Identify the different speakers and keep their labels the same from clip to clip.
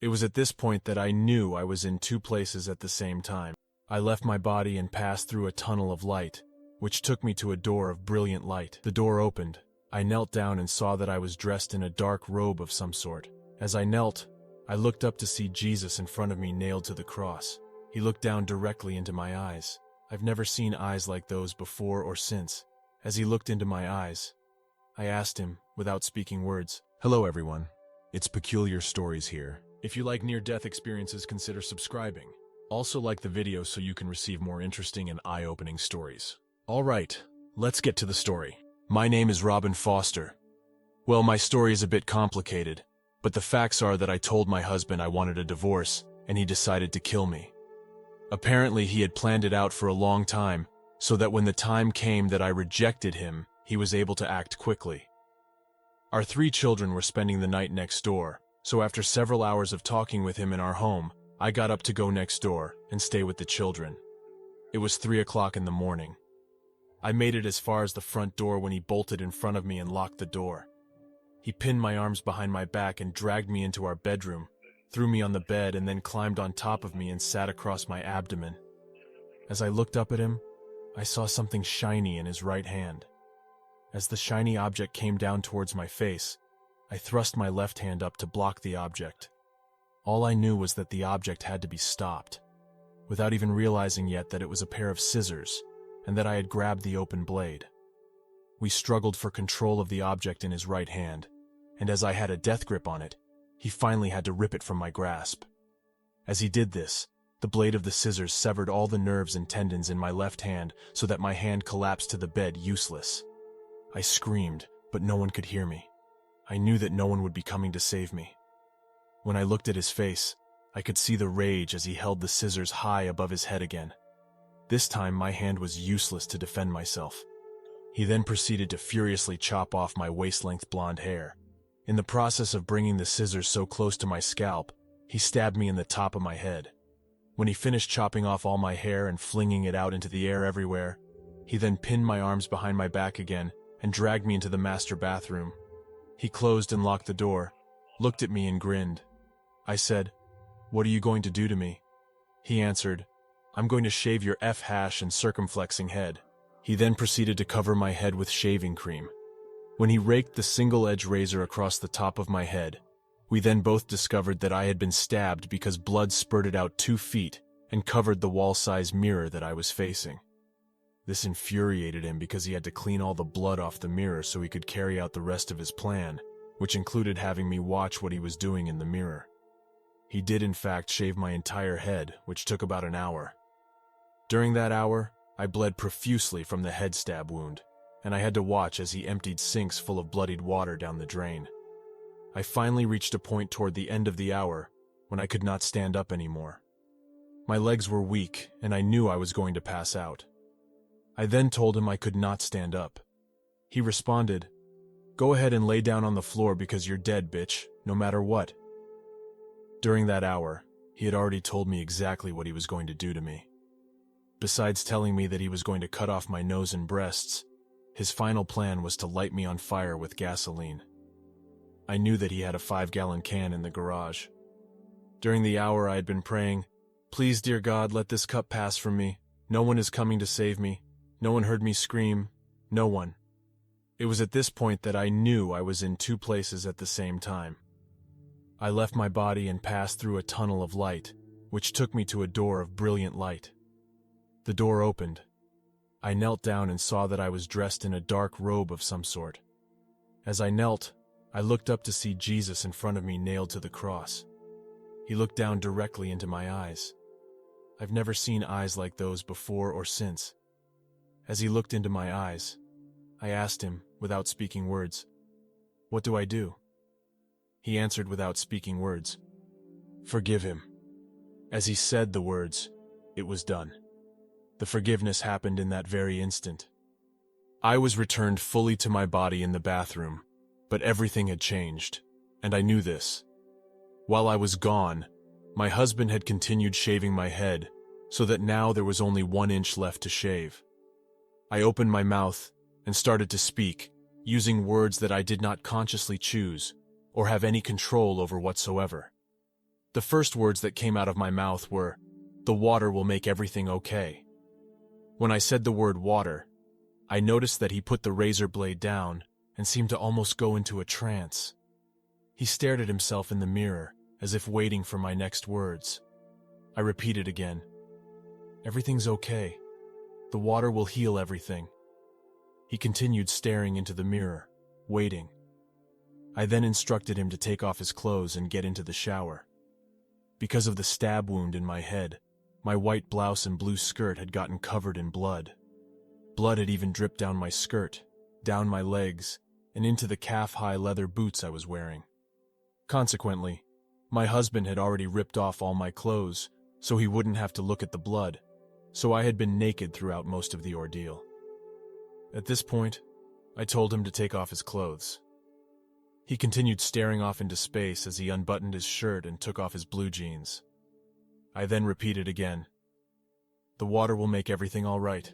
Speaker 1: It was at this point that I knew I was in two places at the same time. I left my body and passed through a tunnel of light, which took me to a door of brilliant light. The door opened. I knelt down and saw that I was dressed in a dark robe of some sort. As I knelt, I looked up to see Jesus in front of me nailed to the cross. He looked down directly into my eyes. I've never seen eyes like those before or since. As he looked into my eyes, I asked him, without speaking words, "Hello everyone, it's Peculiar Stories here. If you like near-death experiences, consider subscribing. Also like the video so you can receive more interesting and eye-opening stories." Alright, let's get to the story. My name is Robin Foster. Well, my story is a bit complicated, but the facts are that I told my husband I wanted a divorce, and he decided to kill me. Apparently, he had planned it out for a long time, so that when the time came that I rejected him, he was able to act quickly. Our 3 children were spending the night next door, so after several hours of talking with him in our home, I got up to go next door and stay with the children. It was 3 o'clock in the morning. I made it as far as the front door when he bolted in front of me and locked the door. He pinned my arms behind my back and dragged me into our bedroom, threw me on the bed, and then climbed on top of me and sat across my abdomen. As I looked up at him, I saw something shiny in his right hand. As the shiny object came down towards my face, I thrust my left hand up to block the object. All I knew was that the object had to be stopped, without even realizing yet that it was a pair of scissors, and that I had grabbed the open blade. We struggled for control of the object in his right hand, and as I had a death grip on it, he finally had to rip it from my grasp. As he did this, the blade of the scissors severed all the nerves and tendons in my left hand so that my hand collapsed to the bed useless. I screamed, but no one could hear me. I knew that no one would be coming to save me. When I looked at his face, I could see the rage as he held the scissors high above his head again. This time my hand was useless to defend myself. He then proceeded to furiously chop off my waist-length blonde hair. In the process of bringing the scissors so close to my scalp, he stabbed me in the top of my head. When he finished chopping off all my hair and flinging it out into the air everywhere, he then pinned my arms behind my back again and dragged me into the master bathroom. He closed and locked the door, looked at me and grinned. I said, "What are you going to do to me?" He answered, "I'm going to shave your F-hash and circumflexing head." He then proceeded to cover my head with shaving cream. When he raked the single-edge razor across the top of my head, we then both discovered that I had been stabbed because blood spurted out 2 feet and covered the wall-size mirror that I was facing. This infuriated him because he had to clean all the blood off the mirror so he could carry out the rest of his plan, which included having me watch what he was doing in the mirror. He did in fact shave my entire head, which took about an hour. During that hour, I bled profusely from the head stab wound, and I had to watch as he emptied sinks full of bloodied water down the drain. I finally reached a point toward the end of the hour when I could not stand up anymore. My legs were weak, and I knew I was going to pass out. I then told him I could not stand up. He responded, "Go ahead and lay down on the floor because you're dead, bitch, no matter what." During that hour, he had already told me exactly what he was going to do to me. Besides telling me that he was going to cut off my nose and breasts, his final plan was to light me on fire with gasoline. I knew that he had a 5-gallon can in the garage. During the hour I had been praying, "Please, dear God, let this cup pass from me. No one is coming to save me. No one heard me scream. No one." It was at this point that I knew I was in two places at the same time. I left my body and passed through a tunnel of light, which took me to a door of brilliant light. The door opened. I knelt down and saw that I was dressed in a dark robe of some sort. As I knelt, I looked up to see Jesus in front of me nailed to the cross. He looked down directly into my eyes. I've never seen eyes like those before or since. As he looked into my eyes, I asked him, without speaking words, "What do I do?" He answered without speaking words, "Forgive him." As he said the words, it was done. The forgiveness happened in that very instant. I was returned fully to my body in the bathroom, but everything had changed, and I knew this. While I was gone, my husband had continued shaving my head, so that now there was only 1 inch left to shave. I opened my mouth and started to speak, using words that I did not consciously choose or have any control over whatsoever. The first words that came out of my mouth were, "The water will make everything okay." When I said the word water, I noticed that he put the razor blade down and seemed to almost go into a trance. He stared at himself in the mirror, as if waiting for my next words. I repeated again, "Everything's okay. The water will heal everything." He continued staring into the mirror, waiting. I then instructed him to take off his clothes and get into the shower. Because of the stab wound in my head, my white blouse and blue skirt had gotten covered in blood. Blood had even dripped down my skirt, down my legs, and into the calf-high leather boots I was wearing. Consequently, my husband had already ripped off all my clothes, so he wouldn't have to look at the blood, so I had been naked throughout most of the ordeal. At this point, I told him to take off his clothes. He continued staring off into space as he unbuttoned his shirt and took off his blue jeans. I then repeated again, "The water will make everything all right."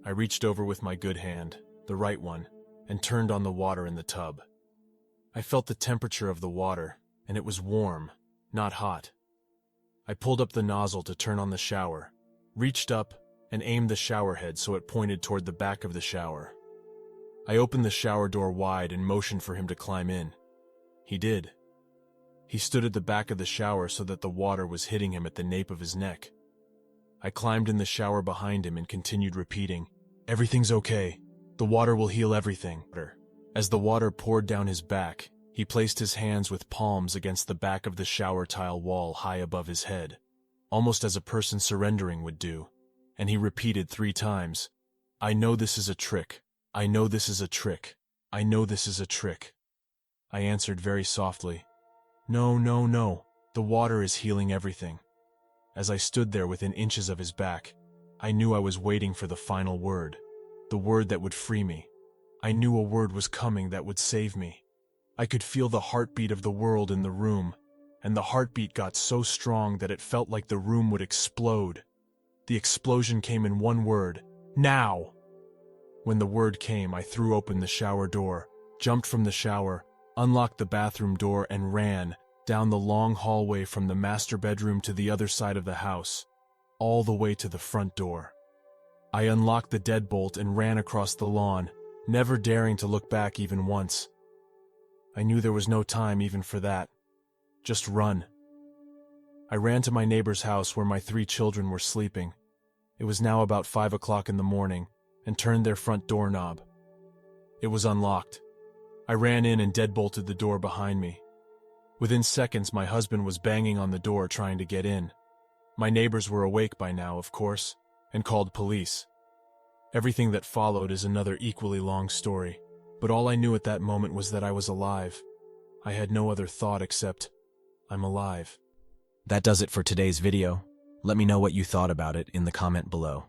Speaker 1: I reached over with my good hand, the right one, and turned on the water in the tub. I felt the temperature of the water, and it was warm, not hot. I pulled up the nozzle to turn on the shower, reached up, and aimed the shower head so it pointed toward the back of the shower. I opened the shower door wide and motioned for him to climb in. He did. He stood at the back of the shower so that the water was hitting him at the nape of his neck. I climbed in the shower behind him and continued repeating, "Everything's okay. The water will heal everything." As the water poured down his back, he placed his hands with palms against the back of the shower tile wall high above his head, almost as a person surrendering would do, and he repeated 3 times, "I know this is a trick. I know this is a trick. I know this is a trick." I answered very softly, "No, no, no. The water is healing everything." As I stood there within inches of his back, I knew I was waiting for the final word, the word that would free me. I knew a word was coming that would save me. I could feel the heartbeat of the world in the room, and the heartbeat got so strong that it felt like the room would explode. The explosion came in one word, "Now!" When the word came, I threw open the shower door, jumped from the shower, unlocked the bathroom door, and ran down the long hallway from the master bedroom to the other side of the house, all the way to the front door. I unlocked the deadbolt and ran across the lawn, never daring to look back even once. I knew there was no time even for that. Just run. I ran to my neighbor's house where my 3 children were sleeping. It was now about 5 o'clock in the morning, and turned their front doorknob. It was unlocked. I ran in and deadbolted the door behind me. Within seconds, my husband was banging on the door trying to get in. My neighbors were awake by now, of course, and called police. Everything that followed is another equally long story, but all I knew at that moment was that I was alive. I had no other thought except, I'm alive.
Speaker 2: That does it for today's video. Let me know what you thought about it in the comment below.